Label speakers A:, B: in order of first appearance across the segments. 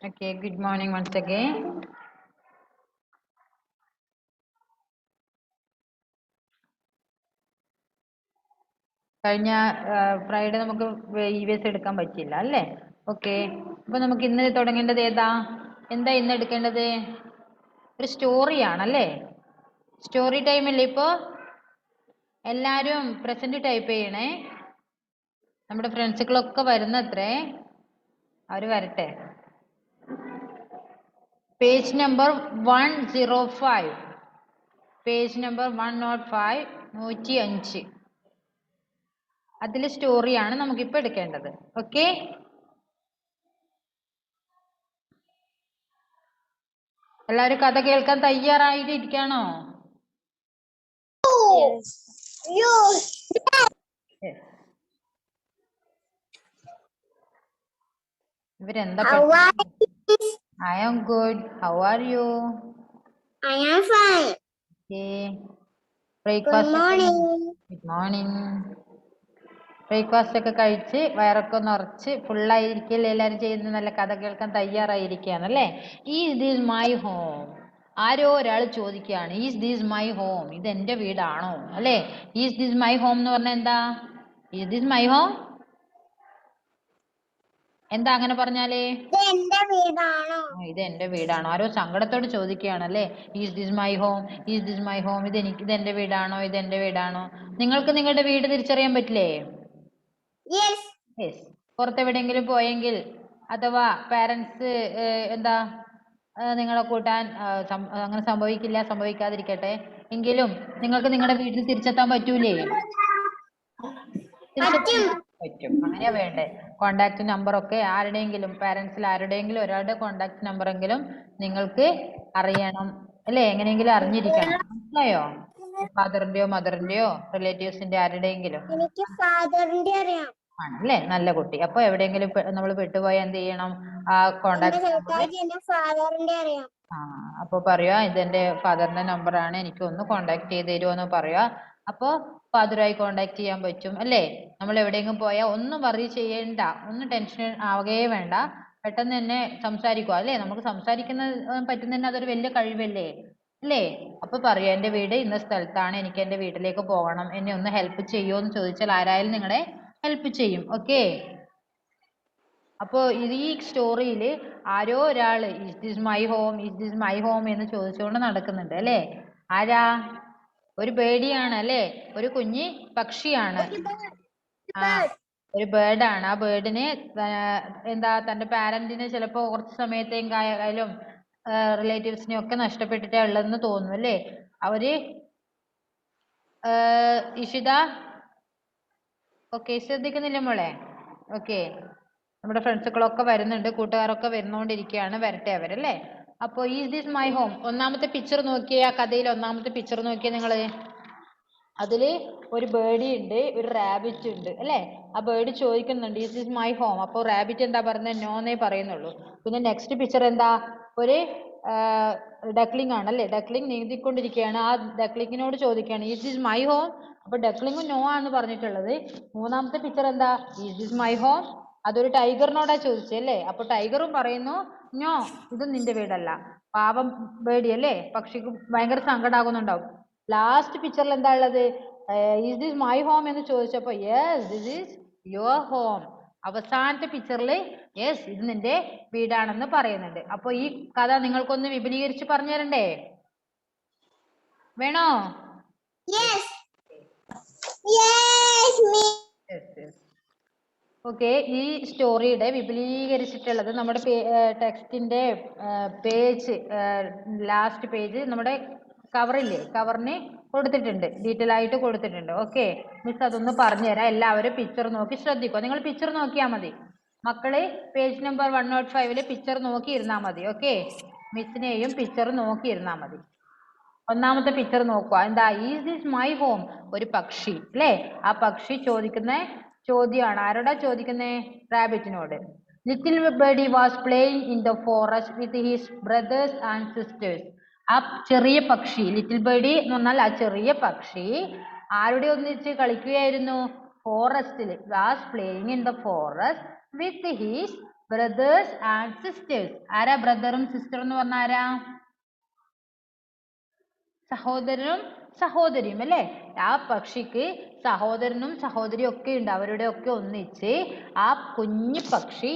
A: Okay, good morning once again. കഴിഞ്ഞ Friday നമുക്ക് EVS എടുക്കാൻ പറ്റില്ല അല്ലേ? ഓക്കെ, അപ്പൊ നമുക്ക് ഇന്ന് തുടങ്ങേണ്ടത് എന്താ ഇന്ന് എടുക്കേണ്ടത്? ഒരു സ്റ്റോറി ആണല്ലേ? സ്റ്റോറി ടൈം അല്ലേ ഇപ്പോ? എല്ലാരും പ്രസന്റ് ടൈപ്പ് ചെയ്യണേ. നമ്മുടെ ഫ്രണ്ട്സുകളൊക്കെ വരുന്നത്രേ, അവര് വരട്ടെ. Page number 105, page number 105, 105. അതിലെ സ്റ്റോറിയാണ് നമുക്കിപ്പോൾ എടുക്കേണ്ടത്. ഓക്കെ, എല്ലാവരും കഥ കേൾക്കാൻ തയ്യാറായിട്ടിരിക്കാണോ? ഇവരെന്താ? I am good. How are you?
B: I am fine.
A: Okay. Breakfast.
B: Good morning.
A: Good morning. Breakfast ഒക്കെ കഴിച്ച് വയറൊക്കെ നിറച്ച് ഫുള്ളായിരിക്കല്ലേ എല്ലാവരും ചെയ്യുന്നത്? നല്ല കഥ കേൾക്കാൻ തയ്യാറായിരിക്കുകയാണല്ലേ? Is this my home? ആരോ ഒരാൾ ചോദിക്കുകയാണ്, ഈസ് ദിസ് മൈ ഹോം? ഇത് എൻ്റെ വീടാണോ അല്ലേ? ഈസ് ദിസ് മൈ ഹോം എന്ന് പറഞ്ഞാൽ എന്താ? ഈസ് ദിസ് മൈ ഹോം എന്താ അങ്ങനെ പറഞ്ഞാലേ? ഇത് എന്റെ വീടാണോ? ആരോ സങ്കടത്തോട് ചോദിക്കുകയാണല്ലേ, is this my home? Is this my home? ഇത് എന്റെ വീടാണോ? ഇത് എന്റെ വീടാണോ? നിങ്ങൾക്ക് നിങ്ങളുടെ വീട് തിരിച്ചറിയാൻ പറ്റില്ലേ? യെസ്. പുറത്തെവിടെയെങ്കിലും പോയെങ്കിൽ അഥവാ പാരന്റ്സ് എന്താ നിങ്ങളെ കൂട്ടാൻ അങ്ങനെ സംഭവിക്കാതിരിക്കട്ടെ എങ്കിലും നിങ്ങൾക്ക് നിങ്ങളുടെ വീട്ടിൽ തിരിച്ചെത്താൻ പറ്റൂലേ? പറ്റും. അങ്ങനെയാ വേണ്ടേ? കോണ്ടാക്ട് നമ്പർ ഒക്കെ ആരുടെയെങ്കിലും, പാരന്റ്സിൽ ആരുടെയെങ്കിലും ഒരാളുടെ കോണ്ടാക്ട് നമ്പർ എങ്കിലും നിങ്ങൾക്ക് അറിയണം അല്ലേ? എങ്ങനെയെങ്കിലും അറിഞ്ഞിരിക്കണം. മനസ്സിലായോ? ഫാദറിന്റെയോ മദറിന്റെയോ റിലേറ്റീവ്സിന്റെ ആരുടെയെങ്കിലും.
B: എനിക്ക് ഫാദറിന്റെ അറിയാം.
A: ആണല്ലേ? നല്ല കുട്ടി. അപ്പൊ എവിടെയെങ്കിലും നമ്മൾ പെട്ടുപോയാൽ എന്ത് ചെയ്യണം? ആ കോണ്ടാക്ട്
B: ഫാദറിന്റെ അറിയാം.
A: അപ്പൊ പറയാ, ഇതെന്റെ ഫാദറിന്റെ നമ്പർ ആണ്, എനിക്ക് ഒന്ന് കോണ്ടാക്ട് ചെയ്ത് തരുമോ എന്ന് പറയാ. അപ്പൊ ഫാദറുമായി കോണ്ടാക്ട് ചെയ്യാൻ പറ്റും അല്ലേ? നമ്മൾ എവിടെയെങ്കിലും പോയാൽ ഒന്നും വറി ചെയ്യേണ്ട, ഒന്നും ടെൻഷൻ ആവുകയേ വേണ്ട. പെട്ടെന്ന് തന്നെ സംസാരിക്കുക അല്ലേ? നമുക്ക് സംസാരിക്കുന്ന പറ്റുന്നതന്നെ അതൊരു വലിയ കഴിവല്ലേ അല്ലേ? അപ്പൊ പറയാ, എന്റെ വീട് ഇന്ന സ്ഥലത്താണ്, എനിക്ക് എന്റെ വീട്ടിലേക്ക് പോകണം, എന്നെ ഒന്ന് ഹെൽപ്പ് ചെയ്യുമോ എന്ന് ചോദിച്ചാൽ ആരായാലും നിങ്ങളെ ഹെൽപ്പ് ചെയ്യും. ഓക്കെ, അപ്പോ ഈ സ്റ്റോറിയിൽ ആരോ ഒരാള് is this my home, is this my home എന്ന് ചോദിച്ചുകൊണ്ട് നടക്കുന്നുണ്ട് അല്ലേ? ആരാ? ഒരു ബേഡിയാണ് അല്ലേ? ഒരു കുഞ്ഞി പക്ഷിയാണ്. ഒരു ബേർഡാണ്. ആ ബേർഡിന് എന്താ, തന്റെ പാരന്റിന് ചിലപ്പോ കുറച്ച് സമയത്തേക്കായാലും റിലേറ്റീവ്സിനെ ഒക്കെ നഷ്ടപ്പെട്ടിട്ടേ ഉള്ളതെന്ന് തോന്നുന്നു അല്ലേ? അവര് ഇഷിത ഓക്കെ ശ്രദ്ധിക്കുന്നില്ല മോളെ? ഓക്കെ, നമ്മുടെ ഫ്രണ്ട്സുകളൊക്കെ വരുന്നുണ്ട്, കൂട്ടുകാരൊക്കെ വരുന്നോണ്ടിരിക്കുകയാണ്, വരട്ടെ അവരല്ലേ? അപ്പൊ ഈസ് ദിസ് മൈ ഹോം, ഒന്നാമത്തെ പിക്ചർ നോക്കിയേ, ആ കഥയിൽ ഒന്നാമത്തെ പിക്ചർ നോക്കിയേ നിങ്ങള്. അതില് ഒരു ബേർഡി ഉണ്ട്, ഒരു റാബിറ്റ് ഉണ്ട് അല്ലേ? ആ ബേർഡ് ചോദിക്കുന്നുണ്ട് ഈസ് ദിസ് മൈ ഹോം. അപ്പോൾ റാബിറ്റ് എന്താ പറയുന്നത്? നോ എന്നേ പറയുന്നുള്ളൂ. പിന്നെ നെക്സ്റ്റ് പിക്ചർ എന്താ? ഒരു ഡക്ലിംഗ് ആണ് അല്ലേ? ഡക്ലിംഗ് നീന്തിക്കൊണ്ടിരിക്കുകയാണ്. ആ ഡക്ലിങ്ങിനോട് ചോദിക്കുകയാണ് ഈസ് ദിസ് മൈ ഹോം? അപ്പൊ ഡക്ലിംഗ് നോ ആണ് പറഞ്ഞിട്ടുള്ളത്. മൂന്നാമത്തെ പിക്ചർ എന്താ? Is this my home? അതൊരു ടൈഗറിനോടാ ചോദിച്ചല്ലേ? അപ്പൊ ടൈഗറും പറയുന്നു നോ, ഇത് നിന്റെ വീടല്ല. പാവം ബേഡി അല്ലേ? പക്ഷിക്ക് ഭയങ്കര സങ്കടാകുന്നുണ്ടാവും. ലാസ്റ്റ് പിക്ചറിൽ എന്താ ഉള്ളത്? ഈസ് ദിസ് മൈ ഹോം എന്ന് ചോദിച്ചപ്പോ yes this is your home. അവസാനത്തെ പിക്ചറിൽ യെസ് ഇത് നിന്റെ വീടാണെന്ന് പറയുന്നുണ്ട്. അപ്പൊ ഈ കഥ നിങ്ങൾക്കൊന്ന് വിപുലീകരിച്ച് പറഞ്ഞു തരണ്ടേ? വേണോ? ഓക്കെ, ഈ സ്റ്റോറിയുടെ വിപുലീകരിച്ചിട്ടുള്ളത് നമ്മുടെ ടെക്സ്റ്റിന്റെ പേജ്, ലാസ്റ്റ് പേജ് നമ്മുടെ കവറില്ലേ, കവറിന് കൊടുത്തിട്ടുണ്ട്, ഡീറ്റെയിൽ ആയിട്ട് കൊടുത്തിട്ടുണ്ട്. ഓക്കെ, മിസ് അതൊന്ന് പറഞ്ഞു തരാം. എല്ലാവരും പിക്ചർ നോക്കി ശ്രദ്ധിക്കുക. നിങ്ങൾ പിക്ചർ നോക്കിയാൽ മതി മക്കള്. പേജ് നമ്പർ 105 പിക്ചർ നോക്കി ഇരുന്നാൽ മതി. ഓക്കെ, മിസ്സിനെയും പിക്ചർ നോക്കി ഇരുന്നാൽ മതി. ഒന്നാമത്തെ പിക്ചർ നോക്കുക. എന്താ? Is this my home? ഒരു പക്ഷി അല്ലേ? ആ പക്ഷി ചോദിക്കുന്ന ചോദ്യമാണ്. ആരോടാ ചോദിക്കുന്നേ? റാബിറ്റിനോട്. Little birdie was playing in the forest with his brothers and sisters. ആ ചെറിയ പക്ഷി, ലിറ്റിൽ ബേർഡി എന്ന് പറഞ്ഞാൽ ആ ചെറിയ പക്ഷി ആരുടെ ഒന്നിച്ച് കളിക്കുകയായിരുന്നു? ഫോറസ്റ്റിൽ. Was playing in the forest with his brothers and sisters. ആരാ ബ്രദറും സിസ്റ്റർ എന്ന് പറഞ്ഞ ആരാ? സഹോദരനും സഹോദരിയും അല്ലേ? ആ പക്ഷിക്ക് സഹോദരനും സഹോദരിയും ഒക്കെ ഉണ്ട്. അവരുടെ ഒക്കെ ഒന്നിച്ച് ആ കുഞ്ഞു പക്ഷി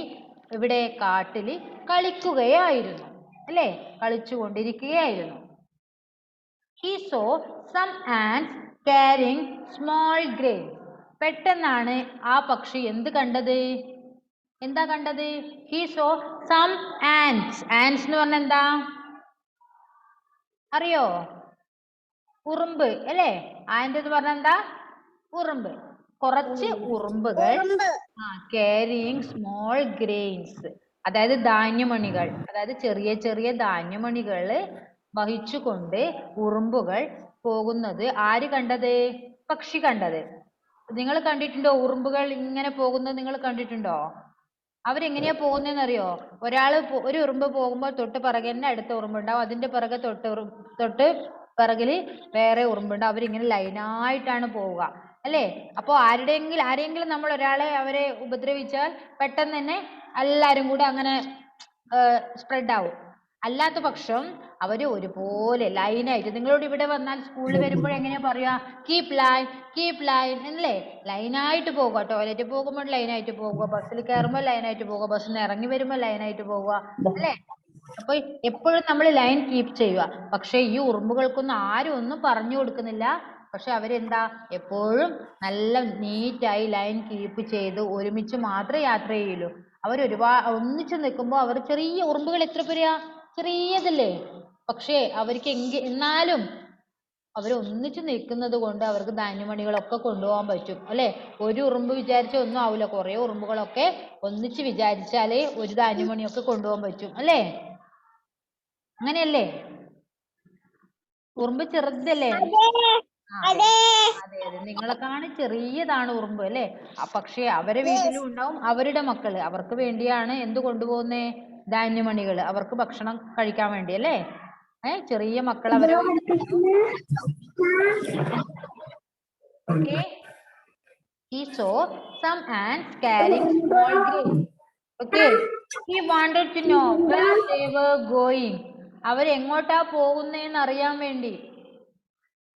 A: ഇവിടെ കാട്ടില് കളിക്കുകയായിരുന്നു അല്ലേ? കളിച്ചുകൊണ്ടിരിക്കുകയായിരുന്നു. He saw some ants carrying small grains. പെട്ടെന്നാണ് ആ പക്ഷി എന്ത് കണ്ടത്? എന്താ കണ്ടത്? He saw some ants. Ants എന്ന് പറഞ്ഞാൽ എന്താ അറിയോ? ഉറുമ്പ് അല്ലേ? ant എന്ന് പറഞ്ഞാൽ എന്താ? ഉറുമ്പ്. കുറച്ച് ഉറുമ്പുകൾ carrying small grains, അതായത് ധാന്യമണികൾ, അതായത് ചെറിയ ചെറിയ ധാന്യമണികൾ വഹിച്ചുകൊണ്ട് ഉറുമ്പുകൾ പോകുന്നത് ആര് കണ്ടത്? പക്ഷി കണ്ടത്. നിങ്ങൾ കണ്ടിട്ടുണ്ടോ ഉറുമ്പുകൾ ഇങ്ങനെ പോകുന്നത്? നിങ്ങൾ കണ്ടിട്ടുണ്ടോ? അവരെങ്ങനെയാ പോകുന്നതെന്ന് അറിയോ? ഒരു ഉറുമ്പ് പോകുമ്പോൾ തൊട്ട് പിറകെ തന്നെ അടുത്ത ഉറുമ്പുണ്ടാവും, അതിന്റെ പിറകെ തൊട്ട് പിറകില് വേറെ ഉറുമ്പുണ്ടാവും. അവരിങ്ങനെ ലൈനായിട്ടാണ് പോവുക അല്ലേ? അപ്പോൾ ആരെങ്കിലും നമ്മൾ അവരെ ഉപദ്രവിച്ചാൽ പെട്ടെന്ന് തന്നെ എല്ലാരും കൂടെ അങ്ങനെ സ്പ്രെഡ് ആവും. അല്ലാത്ത പക്ഷം അവര് ഒരുപോലെ ലൈനായിട്ട്, നിങ്ങളോട് ഇവിടെ വന്നാൽ സ്കൂളിൽ വരുമ്പോൾ എങ്ങനെയാ പറയാ? കീപ് ലൈൻ എന്നല്ലേ? ലൈനായിട്ട് പോകുക. ടോയ്ലറ്റിൽ പോകുമ്പോൾ ലൈനായിട്ട് പോകുക, ബസ്സിൽ കയറുമ്പോൾ ലൈനായിട്ട് പോകുക, ബസ്സിൽ നിന്ന് ഇറങ്ങി വരുമ്പോൾ ലൈനായിട്ട് പോകുക അല്ലേ? അപ്പൊ എപ്പോഴും നമ്മൾ ലൈൻ കീപ്പ് ചെയ്യുക. പക്ഷെ ഈ ഉറുമ്പുകൾക്കൊന്നും ആരും ഒന്നും പറഞ്ഞു കൊടുക്കുന്നില്ല. പക്ഷെ അവരെന്താ എപ്പോഴും നല്ല നീറ്റായി ലൈൻ കീപ്പ് ചെയ്ത് ഒരുമിച്ച് മാത്രമേ യാത്ര ചെയ്യുള്ളൂ. ഒന്നിച്ച് നിൽക്കുമ്പോൾ അവർ ചെറിയ ഉറുമ്പുകൾ എത്ര പേരാ? ചെറിയതല്ലേ? പക്ഷേ അവർക്ക് എന്നാലും അവർ ഒന്നിച്ച് നിൽക്കുന്നത് കൊണ്ട് അവർക്ക് ധാന്യമണികളൊക്കെ കൊണ്ടുപോകാൻ പറ്റും അല്ലെ? ഒരു ഉറുമ്പ് വിചാരിച്ച ഒന്നും ആവില്ല. കുറെ ഉറുമ്പുകളൊക്കെ ഒന്നിച്ച് വിചാരിച്ചാലേ ഒരു ധാന്യമണിയൊക്കെ കൊണ്ടുപോകാൻ പറ്റും അല്ലേ? അങ്ങനെയല്ലേ? ഉറുമ്പ് ചെറുതല്ലേ? അതെ നിങ്ങളെക്കാണ് ചെറിയതാണ് ഉറുമ്പ് അല്ലേ? പക്ഷേ അവരെ വീട്ടിലും ഉണ്ടാവും അവരുടെ മക്കള്. അവർക്ക് വേണ്ടിയാണ് എന്ത് കൊണ്ടുപോകുന്നേ? ധാന്യമണികൾ. അവർക്ക് ഭക്ഷണം കഴിക്കാൻ വേണ്ടി അല്ലേ? ചെറിയ മക്കൾ അവരെ okay. He saw some ants carrying small grains. Okay. He wanted to know where they were going. അവർ എങ്ങോട്ടാ പോകുന്നതെന്ന് അറിയാൻ വേണ്ടി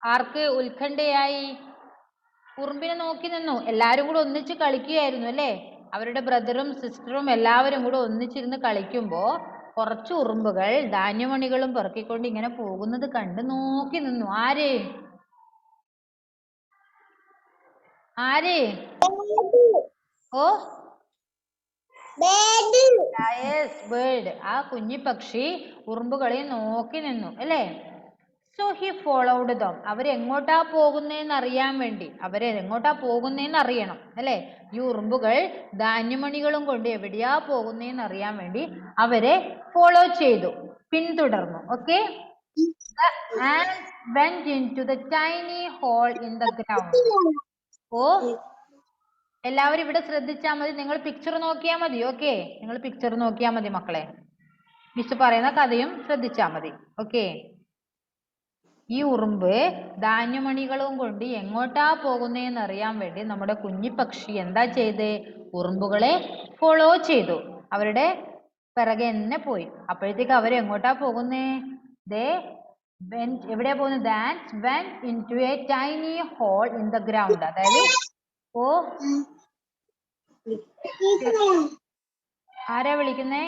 A: ആർക്ക് ഉത്കണ്ഠയായി? ഉറുമ്പിനെ നോക്കി നിന്നു. എല്ലാരും കൂടെ ഒന്നിച്ച് കളിക്കുകയായിരുന്നു അല്ലേ? അവരുടെ ബ്രദറും സിസ്റ്ററും എല്ലാവരും കൂടെ ഒന്നിച്ചിരുന്ന് കളിക്കുമ്പോ കുറച്ച് ഉറുമ്പുകൾ ധാന്യമണികളും പെറുക്കിക്കൊണ്ട് ഇങ്ങനെ പോകുന്നത് കണ്ട് നോക്കി നിന്നു. ആര്? Oh bird. ആ കുഞ്ഞി പക്ഷി ഉറുമ്പുകളെ നോക്കി നിന്നു അല്ലേ? So he followed them. അവരെങ്ങോട്ടാ പോകുന്നതെന്ന് അറിയാൻ വേണ്ടി, അവരെങ്ങോട്ടാ പോകുന്നതെന്ന് അറിയണം അല്ലേ? ഈ ഉറുമ്പുകൾ ധാന്യമണികളും കൊണ്ട് എവിടെയാ പോകുന്നതെന്ന് അറിയാൻ വേണ്ടി അവരെ ഫോളോ ചെയ്തു, പിന്തുടർന്നു. Okay. The ants went into the tiny hole in the ground. ഓ എല്ലാവരും ഇവിടെ ശ്രദ്ധിച്ചാൽ മതി. നിങ്ങൾ പിക്ചർ നോക്കിയാൽ മതി. ഓക്കെ, നിങ്ങൾ പിക്ചർ നോക്കിയാൽ മതി മക്കളെ. മിസ് പറയുന്ന കഥയും ശ്രദ്ധിച്ചാൽ മതി. ഓക്കെ. ഈ ഉറുമ്പ് ധാന്യമണികളും കൊണ്ട് എങ്ങോട്ടാ പോകുന്നതെന്ന് അറിയാൻ വേണ്ടി നമ്മുടെ കുഞ്ഞിപ്പക്ഷി എന്താ ചെയ്ത്? ഉറുമ്പുകളെ ഫോളോ ചെയ്തു, അവരുടെ പിറകെ തന്നെ പോയി. അപ്പോഴത്തേക്ക് അവർ എങ്ങോട്ടാ പോകുന്നേ? എവിടെയാ പോകുന്നത്? Ants went into a tiny hole in the ground. അതായത് ആരാ വിളിക്കുന്നേ?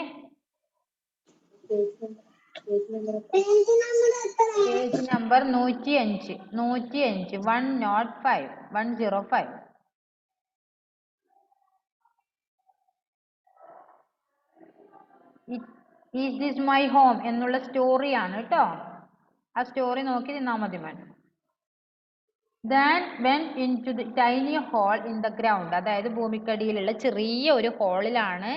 A: Page number 105. 105. Is this my home എന്നുള്ള സ്റ്റോറിയാണ് കേട്ടോ. ആ സ്റ്റോറി നോക്കി നിന്നാ മതി man. Then went into the tiny hole in the ground. അതായത് ഭൂമിക്കടിയിലുള്ള ചെറിയ ഒരു ഹോളിലാണ്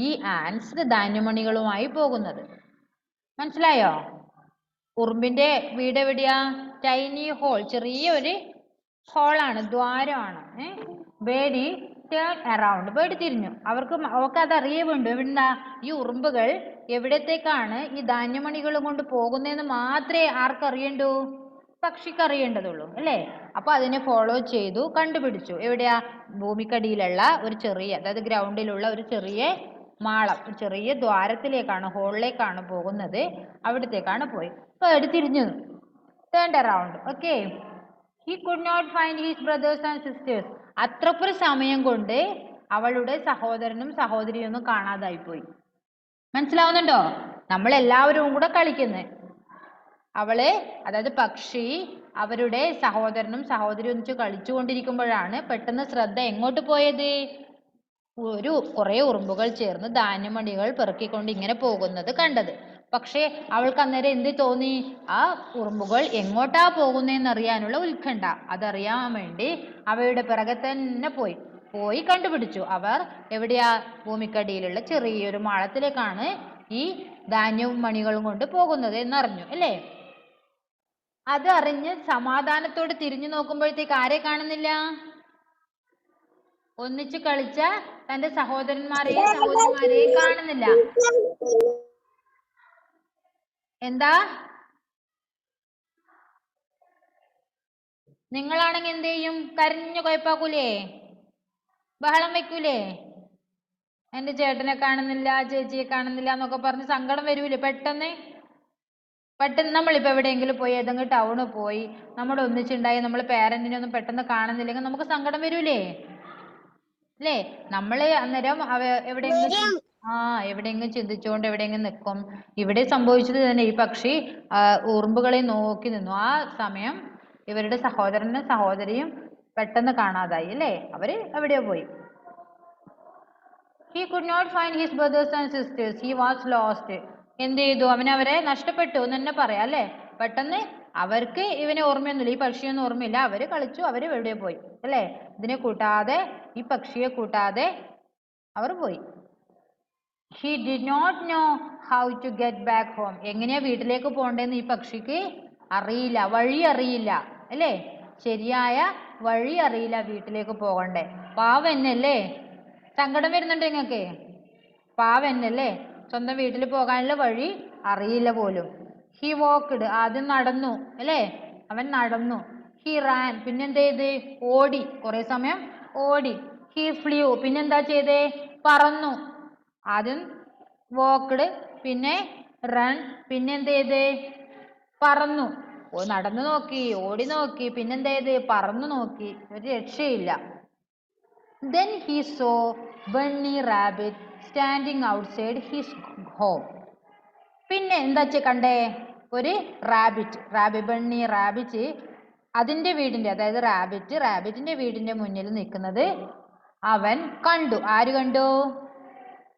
A: ഈ ആൻസ് ധാന്യമണികളുമായി പോകുന്നത്. മനസ്സിലായോ? ഉറുമ്പിന്റെ വീട് എവിടെയാ? ടൈനി ഹോൾ, ചെറിയ ഒരു ഹോളാണ്, ദ്വാരമാണ്. Birdie turn around. ബേഡ് തിരിഞ്ഞു. അവർക്ക് അത് അറിയുന്നുണ്ട്. എവിടുന്നാ ഈ ഉറുമ്പുകൾ എവിടത്തേക്കാണ് ഈ ധാന്യമണികളും കൊണ്ട് പോകുന്നതെന്ന് മാത്രമേ ആർക്കറിയണ്ടൂ? പക്ഷിക്ക് അറിയേണ്ടതുള്ളൂ അല്ലേ? അപ്പൊ അതിനെ ഫോളോ ചെയ്തു, കണ്ടുപിടിച്ചു. എവിടെയാ? ഭൂമിക്കടിയിലുള്ള ഒരു ചെറിയ, അതായത് ഗ്രൗണ്ടിലുള്ള ഒരു ചെറിയ മാളം, ചെറിയ ദ്വാരത്തിലേക്കാണ്, ഹോളിലേക്കാണ് പോകുന്നത്. അവിടത്തേക്കാണ് പോയി. ബേർഡ് തിരിഞ്ഞു, turned around. Okay. He could not find his brothers and sisters. അത്രക്കൊരു സമയം കൊണ്ട് അവളുടെ സഹോദരനും സഹോദരിയും ഒന്നും കാണാതായി പോയി. മനസ്സിലാവുന്നുണ്ടോ? നമ്മൾ എല്ലാവരും കൂടെ കളിക്കുന്നത്. അവള്, അതായത് പക്ഷി, അവരുടെ സഹോദരനും സഹോദരിയും ഒന്നിച്ച് കളിച്ചുകൊണ്ടിരിക്കുമ്പോഴാണ് പെട്ടെന്ന് ശ്രദ്ധ എങ്ങോട്ട് പോയത്? കുറെ ഉറുമ്പുകൾ ചേർന്ന് ധാന്യമണികൾ പെറുക്കിക്കൊണ്ട് ഇങ്ങനെ പോകുന്നത് കണ്ടത്. പക്ഷേ അവൾക്ക് അന്നേരം എന്ത് തോന്നി? ആ ഉറുമ്പുകൾ എങ്ങോട്ടാ പോകുന്നതെന്ന് അറിയാനുള്ള ഉത്കണ്ഠ. അതറിയാൻ വേണ്ടി അവയുടെ പിറകെ തന്നെ പോയി കണ്ടുപിടിച്ചു. അവർ എവിടെയാ? ഭൂമിക്കടിയിലുള്ള ചെറിയൊരു മാളത്തിലേക്കാണ് ഈ ധാന്യവും മണികളും കൊണ്ട് പോകുന്നത് എന്നറിഞ്ഞു, അല്ലേ? അത് അറിഞ്ഞ് സമാധാനത്തോട് തിരിഞ്ഞു നോക്കുമ്പോഴത്തേക്ക് ആരെ കാണുന്നില്ല? ഒന്നിച്ച് കളിച്ച തന്റെ സഹോദരന്മാരെയും സഹോദരിമാരെയും കാണുന്നില്ല. എന്താ? നിങ്ങളാണെങ്കിൽ എന്ത് ചെയ്യും? കരഞ്ഞു കുഴപ്പാക്കൂലേ? ബഹളം വെക്കൂലേ? എന്റെ ചേട്ടനെ കാണുന്നില്ല, ചേച്ചിയെ കാണുന്നില്ല എന്നൊക്കെ പറഞ്ഞ് സങ്കടം വരൂലേ? പെട്ടെന്ന് നമ്മളിപ്പോ എവിടെയെങ്കിലും പോയി, ഏതെങ്കിലും ടൗണിൽ പോയി നമ്മുടെ ഒന്നിച്ചുണ്ടായി നമ്മൾ പേരന്റിനെ ഒന്നും പെട്ടെന്ന് കാണുന്നില്ലെങ്കിൽ നമുക്ക് സങ്കടം വരൂലേ? അല്ലേ? നമ്മള് അന്നേരം എവിടെയെങ്കിലും ചിന്തിച്ചുകൊണ്ട് എവിടെയെങ്കിലും നിൽക്കും. ഇവിടെ സംഭവിച്ചത് തന്നെ. ഈ പക്ഷി ഉറുമ്പുകളെ നോക്കി നിന്നു. ആ സമയം ഇവരുടെ സഹോദരനും സഹോദരിയും പെട്ടെന്ന് കാണാതായി, അല്ലേ? അവര് എവിടെയോ പോയി. He could not find his brothers and sisters. He was lost. എന്ത് ചെയ്തു? അവരെ നഷ്ടപ്പെട്ടു എന്ന് തന്നെ പറയാം, അല്ലേ? പെട്ടെന്ന് അവർക്ക് ഇവനെ ഓർമ്മയൊന്നുമില്ല, ഈ പക്ഷിയൊന്നും ഓർമ്മയില്ല. അവര് കളിച്ചു, അവര് എവിടെയോ പോയി, അല്ലേ? ഇതിനെ കൂട്ടാതെ, ഈ പക്ഷിയെ കൂട്ടാതെ അവർ പോയി. He did not know how to get back home. എങ്ങനെയാ വീട്ടിലേക്ക് പോകേണ്ടതെന്ന് ഈ പക്ഷിക്ക് അറിയില്ല, വഴി അറിയില്ല, അല്ലേ? ശരിയായ വഴി അറിയില്ല വീട്ടിലേക്ക് പോകണ്ടേ. പാവം എന്നല്ലേ? സങ്കടം വരുന്നുണ്ട് നിങ്ങൾക്ക്? പാവം എന്നല്ലേ? സ്വന്തം വീട്ടിൽ പോകാനുള്ള വഴി അറിയില്ല പോലും. ഹി വാക്ക്ഡ്, ആദ്യം നടന്നു, അല്ലേ? അവൻ നടന്നു. ഹി റാൻ, പിന്നെന്ത് ചെയ്ത്? ഓടി, കുറെ സമയം ഓടി. ഹി ഫ്ലൂ, പിന്നെന്താ ചെയ്തേ? പറന്നു. ആദ്യം വാക്ക്ഡ്, പിന്നെ റൺ, പിന്നെ എന്ത് ചെയ്ത്? പറന്നു. നടന്നു നോക്കി, ഓടി നോക്കി, പിന്നെന്ത് ചെയ്ത്? പറന്നു നോക്കി. ഒരു രക്ഷയില്ല. Then he saw Bunny Rabbit standing outside his home. പിന്നെ എന്താ കണ്ടേ? ഒരു ബണ്ണി റാബിറ്റ് അതിന്റെ വീടിന്റെ, അതായത് റാബിറ്റിന്റെ വീടിന്റെ മുന്നിൽ നിൽക്കുന്നത് അവൻ കണ്ടു. ആര് കണ്ടു?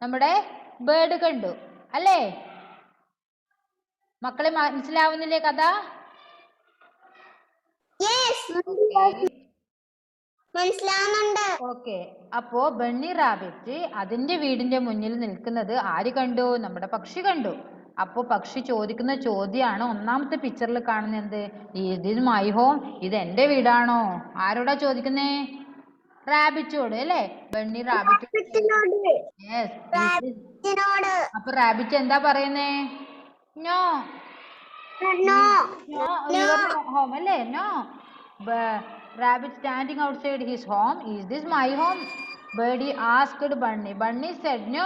A: നമ്മുടെ ബേർഡ് കണ്ടു, അല്ലേ? മക്കളെ മനസ്സിലാവുന്നില്ലേ കഥ?
B: മനസ്സിലാവുന്നുണ്ട്.
A: ഓക്കെ. അപ്പോ ബണ്ണി റാബിറ്റ് അതിന്റെ വീടിന്റെ മുന്നിൽ നിൽക്കുന്നത് ആര് കണ്ടു? നമ്മുടെ പക്ഷി കണ്ടു. അപ്പോ പക്ഷി ചോദിക്കുന്ന ചോദ്യമാണ് ഒന്നാമത്തെ പിക്ചറിൽ കാണുന്നത്. എന്ത്? Is this my home? ഇത് എന്റെ വീടാണോ? ആരോടാ ചോദിക്കുന്നേ? റാബിറ്റോട്, അല്ലേ? Bunny rabbit. അപ്പൊ റാബിറ്റ് എന്താ പറയുന്നേ? നോ, യുവർ ഹോം, അല്ലേ? No. Rabbit standing outside his home. Is this my home? Birdie asked Bunny. Bunny said no,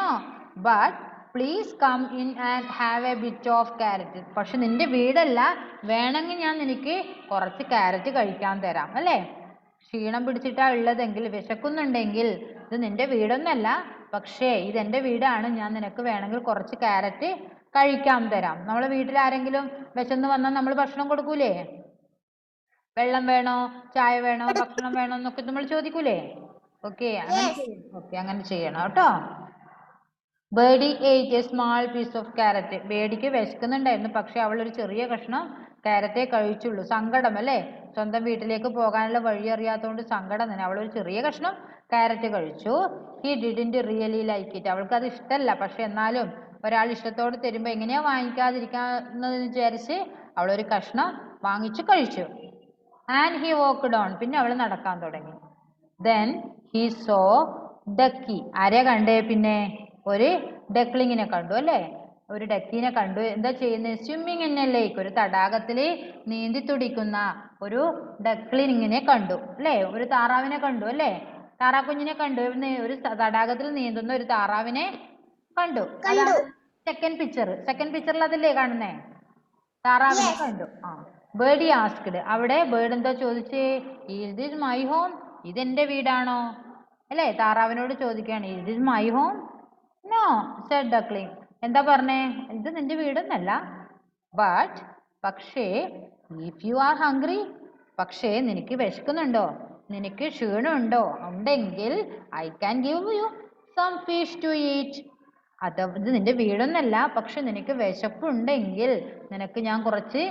A: but please come in and have a bit of carrot. പക്ഷെ നിന്റെ വീടല്ല, വേണമെങ്കിൽ ഞാൻ നിനക്ക് കുറച്ച് ക്യാരറ്റ് കഴിക്കാൻ തരാം, അല്ലേ? ക്ഷീണം പിടിച്ചിട്ടാ ഉള്ളതെങ്കിൽ, വിശക്കുന്നുണ്ടെങ്കിൽ, ഇത് നിന്റെ വീടൊന്നല്ല, പക്ഷേ ഇതെന്റെ വീടാണ്, ഞാൻ നിനക്ക് വേണമെങ്കിൽ കുറച്ച് ക്യാരറ്റ് കഴിക്കാൻ തരാം. നമ്മളെ വീട്ടിൽ ആരെങ്കിലും വിശന്ന് വന്നാൽ നമ്മൾ ഭക്ഷണം കൊടുക്കൂലേ? വെള്ളം വേണോ, ചായ വേണോ, ഭക്ഷണം വേണോ എന്നൊക്കെ നമ്മൾ ചോദിക്കൂലേ? ഓക്കെ, അങ്ങനെ ചെയ്യണം കേട്ടോ. Birdie ate a small piece of carrot. ബേഡിക്ക് വിശക്കുന്നുണ്ടായിരുന്നു, പക്ഷെ അവൾ ഒരു ചെറിയ കഷ്ണം ക്യാരറ്റേ കഴിച്ചുള്ളൂ. സങ്കടം, അല്ലേ? സ്വന്തം വീട്ടിലേക്ക് പോകാനുള്ള വഴി അറിയാത്തതുകൊണ്ട് സങ്കടം തന്നെ. അവൾ ഒരു ചെറിയ കഷ്ണം ക്യാരറ്റ് കഴിച്ചു. He didn't really like it. അവൾക്ക് അത് ഇഷ്ടമല്ല, പക്ഷെ എന്നാലും ഒരാൾ ഇഷ്ടത്തോടെ തരുമ്പോൾ എങ്ങനെയാ വാങ്ങിക്കാതിരിക്കാന്ന് വിചാരിച്ച് അവൾ ഒരു കഷ്ണം വാങ്ങിച്ചു കഴിച്ചു. And he walked on. പിന്നെ അവൾ നടക്കാൻ തുടങ്ങി. Then he saw ducky. ആരെയാ കണ്ടേ? പിന്നെ ഒരു ഡക്ലിങ്ങിനെ കണ്ടു, അല്ലേ? ഒരു ഡക്കിനെ കണ്ടു. എന്താ ചെയ്യുന്നത്? സ്വിമ്മിങ് ഇൻ എ ലേക്ക്. ഒരു തടാകത്തിൽ നീന്തി തുടിക്കുന്ന ഒരു ഡക്ലിങ്ങിനെ കണ്ടു, അല്ലേ? ഒരു താറാവിനെ കണ്ടു, അല്ലേ? താറാക്കുഞ്ഞിനെ കണ്ടു. ഒരു തടാകത്തിൽ നീന്തുന്ന ഒരു താറാവിനെ കണ്ടു. അതാണ് സെക്കൻഡ് പിക്ചറിൽ അതല്ലേ കാണുന്നേ? താറാവിനെ കണ്ടു. ബേർഡി ആസ്ക്ഡ്, അവിടെ ബേർഡ് എന്താ ചോദിച്ചേ? Is this my home? ഇതെന്റെ വീടാണോ? അല്ലേ? താറാവിനോട് ചോദിക്കുകയാണ്, is this my home? No said duckling. എന്താ പറഞ്ഞേ? ഇത് നിന്റെ വീടൊന്നല്ല. ബട്ട് പക്ഷേ ഇഫ് യു ആർ ഹംഗ്രി, പക്ഷേ നിനക്ക് വിശക്കുന്നുണ്ടോ, നിനക്ക് ക്ഷീണമുണ്ടോ ഉണ്ടെങ്കിൽ I can give you some fish to eat. ഇത് നിന്റെ വീടൊന്നല്ല, പക്ഷെ നിനക്ക് വിശപ്പുണ്ടെങ്കിൽ നിനക്ക് ഞാൻ കുറച്ച്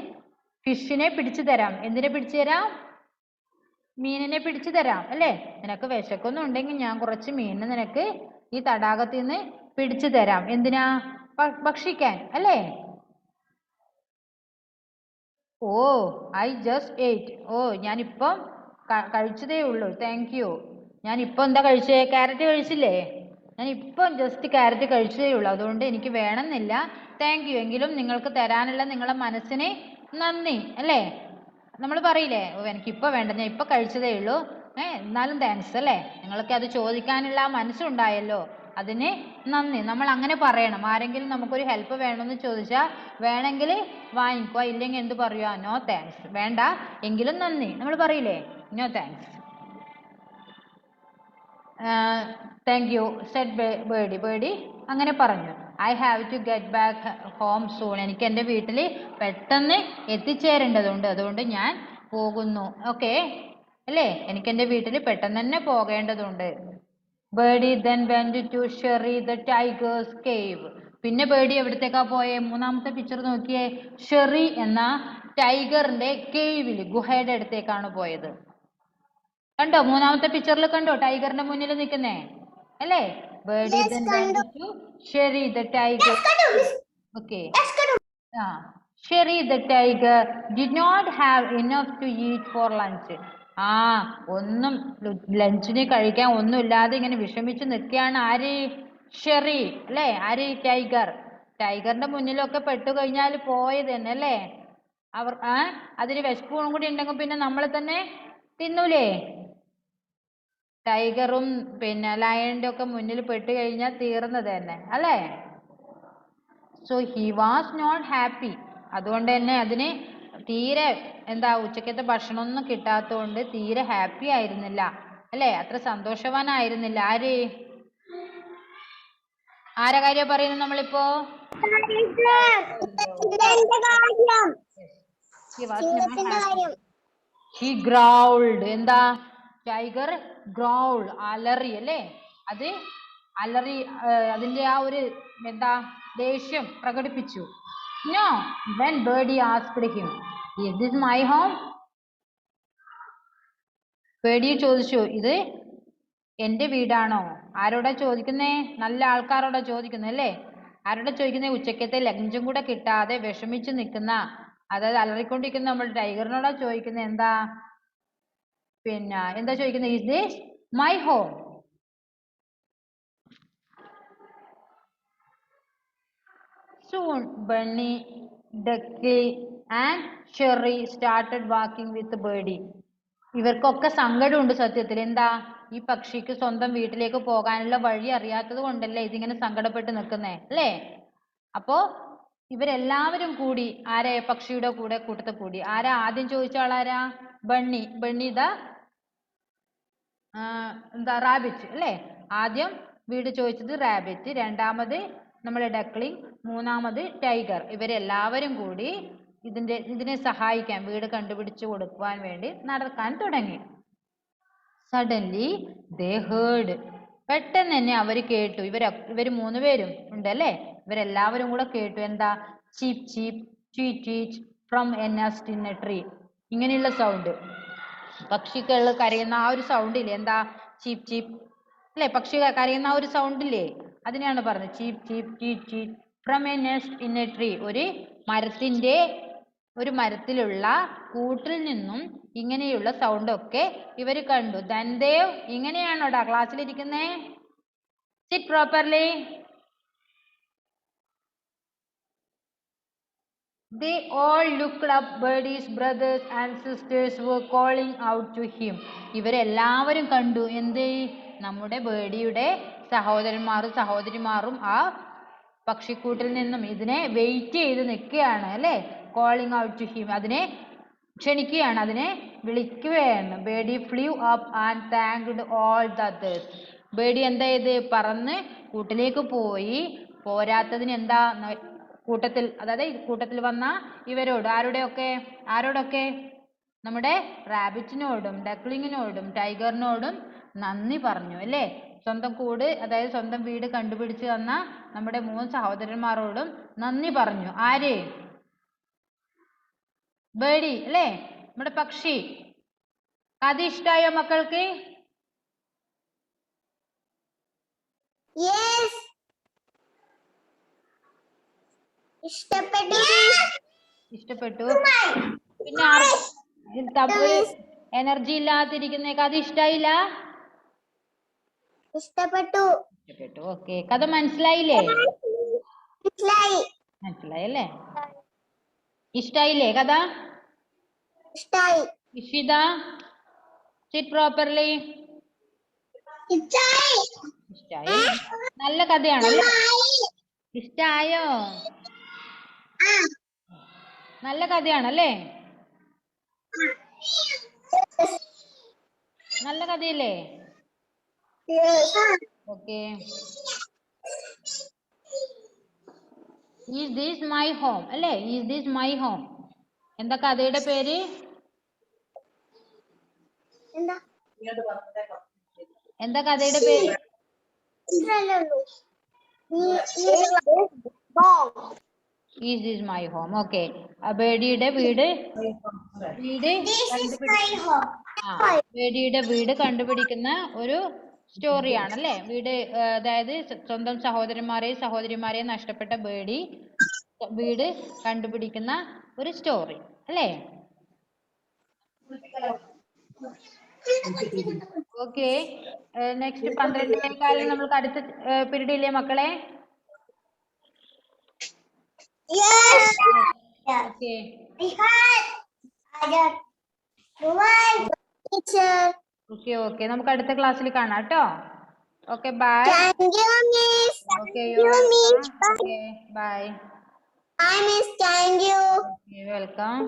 A: ഫിഷിനെ പിടിച്ചു തരാം. എന്തിനെ പിടിച്ചു തരാം? മീനിനെ പിടിച്ചു തരാം, അല്ലേ? നിനക്ക് വിശക്കുന്നുണ്ടെങ്കിൽ ഞാൻ കുറച്ച് മീനിനെ നിനക്ക് ഈ തടാകത്തിൽ നിന്ന് പിടിച്ചു തരാം. എന്തിനാ? ഭക്ഷിക്കാൻ, അല്ലേ? ഓ ഐ ജസ്റ്റ് എയ്റ്റ്. ഓ ഞാനിപ്പം കഴിച്ചതേ ഉള്ളൂ. Thank you. ഞാനിപ്പോൾ എന്താ കഴിച്ചേ? ക്യാരറ്റ് കഴിച്ചില്ലേ? ഞാൻ ഇപ്പം ജസ്റ്റ് ക്യാരറ്റ് കഴിച്ചതേ ഉള്ളൂ, അതുകൊണ്ട് എനിക്ക് വേണമെന്നില്ല. Thank you. എങ്കിലും നിങ്ങൾക്ക് തരാനുള്ള നിങ്ങളുടെ മനസ്സിന് നന്ദി, അല്ലേ? നമ്മൾ പറയില്ലേ, ഓ എനിക്കിപ്പോൾ വേണ്ട, ഞാൻ ഇപ്പം കഴിച്ചതേ ഉള്ളൂ, എന്നാലും താങ്ക്സ്, അല്ലേ? നിങ്ങൾക്ക് അത് ചോദിക്കാനുള്ള ആ മനസ്സുണ്ടായല്ലോ, അതിന് നന്ദി. നമ്മൾ അങ്ങനെ പറയണം. ആരെങ്കിലും നമുക്കൊരു ഹെൽപ്പ് വേണമെന്ന് ചോദിച്ചാൽ വേണമെങ്കിൽ വാങ്ങിക്കുക, ഇല്ലെങ്കിൽ എന്ത് പറയുക? No thanks. വേണ്ട എങ്കിലും നന്ദി നമ്മൾ പറയില്ലേ? No thanks. Thank you said Birdie. Birdie അങ്ങനെ പറഞ്ഞു. I have to get back home soon. എനിക്ക് എൻ്റെ വീട്ടിൽ പെട്ടെന്ന് എത്തിച്ചേരേണ്ടതുണ്ട്, അതുകൊണ്ട് ഞാൻ പോകുന്നു. ഓക്കെ അല്ലേ? എനിക്ക് എൻ്റെ വീട്ടിൽ പെട്ടെന്ന് തന്നെ പോകേണ്ടതുണ്ട്. Birdie then went to Sherry the tiger's cave. പിന്നെ ബേർഡി എവിടത്തേക്കാ പോയേ? മൂന്നാമത്തെ പിക്ചർ നോക്കിയേ. ഷെറി എന്ന ടൈഗറിന്റെ കേവിൽ, ഗുഹയുടെ അടുത്തേക്കാണ് പോയത്. കണ്ടോ? മൂന്നാമത്തെ പിക്ചറിൽ കണ്ടോ ടൈഗറിന്റെ മുന്നിൽ നിൽക്കുന്നേ, അല്ലേ? Birdie then went to Sherry the tiger. Okay. Sherry the tiger did not have enough to eat for lunch. ഒന്നും ലഞ്ചിന് കഴിക്കാൻ ഒന്നുമില്ലാതെ ഇങ്ങനെ വിഷമിച്ച് നിൽക്കുകയാണ് ആര്? ഷെറി, അല്ലേ? ആര്? ടൈഗർ. ടൈഗറിന്റെ മുന്നിലൊക്കെ പെട്ടു കഴിഞ്ഞാൽ പോയത് തന്നെ, അല്ലേ? അവർ അതിന് വിശപ്പും കൂടി ഉണ്ടെങ്കിൽ പിന്നെ നമ്മളെ തന്നെ തിന്നൂലേ? ടൈഗറും പിന്നെ ലയണിന്റെ ഒക്കെ മുന്നിൽ പെട്ട് കഴിഞ്ഞാൽ തീർന്നത് തന്നെ, അല്ലേ? So he was not happy. അതുകൊണ്ട് തന്നെ അതിന് തീരെ ഉച്ചക്കത്തെ ഭക്ഷണമൊന്നും കിട്ടാത്തതുകൊണ്ട് തീരെ ഹാപ്പി ആയിരുന്നില്ല, അല്ലേ? അത്ര സന്തോഷവാനായിരുന്നില്ല. ആരെ കാര്യം പറയുന്നു നമ്മളിപ്പോ? ഹി ഗ്രൗൾഡ്. എന്താ? ടൈഗർ ഗ്രൗൾ, അലറി, അല്ലേ? അത് അലറി, അതിന്റെ ആ ഒരു ദേഷ്യം പ്രകടിപ്പിച്ചു. No, when Birdie asked him, is this my home? Birdie ചോദിച്ചു, ഇത് എന്റെ വീടാണോ? ആരോടാ ചോദിക്കുന്നേ? നല്ല ആൾക്കാരോടാ ചോദിക്കുന്നത്, അല്ലേ? ആരോടാ ചോദിക്കുന്നത്? ഉച്ചക്കത്തെ ലഞ്ചും കൂടെ കിട്ടാതെ വിഷമിച്ച് നിൽക്കുന്ന, അതായത് അലറിക്കൊണ്ടിരിക്കുന്ന നമ്മൾ ടൈഗറിനോടാ ചോദിക്കുന്നത്. എന്താ ചോദിക്കുന്നത്? is this my home? Soon Bunny, Ducky and Cherry started walking with Birdie. ഇവർക്കൊക്കെ സങ്കടമുണ്ട് സത്യത്തിൽ. എന്താ? ഈ പക്ഷിക്ക് സ്വന്തം വീട്ടിലേക്ക് പോകാനുള്ള വഴി അറിയാത്തത് കൊണ്ടല്ലേ ഇതിങ്ങനെ സങ്കടപ്പെട്ട് നിൽക്കുന്നേ, അല്ലേ? അപ്പോ ഇവരെല്ലാവരും കൂടി പക്ഷിയുടെ കൂട്ടത്തിൽ കൂടി. ആരാ ആദ്യം ചോദിച്ച ആളാരാ? ബണ്ണി. ബണ്ണി റാബിറ്റ്, അല്ലേ? ആദ്യം വീട് ചോദിച്ചത് റാബിറ്റ്, രണ്ടാമത് നമ്മുടെ ഡക്ലിംഗ്, മൂന്നാമത് ടൈഗർ. ഇവരെല്ലാവരും കൂടി ഇതിനെ സഹായിക്കാൻ, വീട് കണ്ടുപിടിച്ചു കൊടുക്കുവാൻ വേണ്ടി നടക്കാൻ തുടങ്ങി. സഡൻലി ദേ ഹേർഡ്. പെട്ടെന്ന് തന്നെ അവർ കേട്ടു. ഇവര് മൂന്നുപേരും ഉണ്ട്, അല്ലേ? ഇവരെല്ലാവരും കൂടെ കേട്ടു. എന്താ? Cheap cheep tweet tweet from a nest in a tree. ഇങ്ങനെയുള്ള സൗണ്ട്, പക്ഷികൾ കരയുന്ന ആ ഒരു സൗണ്ട് ഇല്ലേ? എന്താ? ചീപ് ചീപ്, അല്ലേ? പക്ഷി കരയുന്ന ആ ഒരു സൗണ്ട് ഇല്ലേ? അതിനെയാണ് പറഞ്ഞത് cheep cheep tweet tweet from a nest in a tree. ഒരു മരത്തിലുള്ള കൂട്ടിൽ നിന്നും ഇങ്ങനെയുള്ള സൗണ്ട് ഒക്കെ ഇവർ കണ്ടു. ധൻദേവ് ഇങ്ങനെയാണോടാ ക്ലാസ്സിലിരിക്കുന്നേ? Sit properly. They all looked up. Birdie's brothers and sisters were calling out to him. ഇവരെല്ലാവരും കണ്ടു. നമ്മുടെ ബേർഡിയുടെ സഹോദരന്മാരും സഹോദരിമാരും ആ പക്ഷിക്കൂട്ടിൽ നിന്നും ഇതിനെ വെയിറ്റ് ചെയ്ത് നിൽക്കുകയാണ് അല്ലേ? കോളിംഗ് ഔട്ട് ടു ഹിം, അതിനെ ക്ഷണിക്കുകയാണ്, അതിനെ വിളിക്കുകയാണ്. Birdie flew up and thanked all the others. Birdie എന്താ ചെയ്ത് പറന്ന് കൂട്ടിലേക്ക് പോയി. പോരാത്തതിന് എന്താ കൂട്ടത്തിൽ, അതായത് കൂട്ടത്തിൽ വന്ന ഇവരോട്, ആരോടൊക്കെ നമ്മുടെ റാബിറ്റിനോടും ഡക്ലിങ്ങിനോടും ടൈഗറിനോടും നന്ദി പറഞ്ഞു അല്ലേ? സ്വന്തം കൂട്, അതായത് സ്വന്തം വീട് കണ്ടുപിടിച്ച് തന്ന നമ്മുടെ 3 സഹോദരന്മാരോടും നന്ദി പറഞ്ഞു. ആര്? ബേഡി അല്ലേ? നമ്മുടെ പക്ഷി. കഥ ഇഷ്ടായോ മക്കൾക്ക്?
B: യെസ്, ഇഷ്ടപ്പെട്ടു.
A: ഇഷ്ടപ്പെട്ടു. പിന്നെ തമ്മിൽ എനർജി ഇല്ലാതിരിക്കുന്ന കഥ ഇഷ്ടായില്ല?
B: ഇഷ്ടപ്പെട്ടു.
A: ഓക്കെ, കഥ മനസ്സിലായില്ലേ?
B: മനസ്സിലായി
A: അല്ലേ? ഇഷ്ടായില്ലേ കഥ?
B: ഇഷ്ടായി.
A: Ishita, sit properly. ഇഷ്ടായി. നല്ല കഥയാണല്ലേ? ഇഷ്ടായോ? നല്ല കഥയാണല്ലേ? നല്ല കഥയല്ലേ? Okay. Is this my home അല്ലേ? Is this my home. എന്താ കഥയുടെ പേര്? എന്താ കഥയുടെ പേര്? Is this my home. Okay. ബേഡിയുടെ വീട് കണ്ടുപിടിക്കുന്ന ഒരു സ്റ്റോറിയാണല്ലേ? അതായത് സ്വന്തം സഹോദരിമാരെയും നഷ്ടപ്പെട്ട ബേഡി വീട് കണ്ടുപിടിക്കുന്ന ഒരു സ്റ്റോറി അല്ലേ? ഓക്കെ. നെക്സ്റ്റ് 12:15 നമ്മൾക്ക് അടുത്ത പീരീഡ് ഇല്ലേ മക്കളെ? ഓക്കെ, നമുക്ക് അടുത്ത ക്ലാസ്സിൽ കാണാം കേട്ടോ. Okay, bye. Okay, bye.
B: Bye, Miss. Thank you.
A: You're welcome.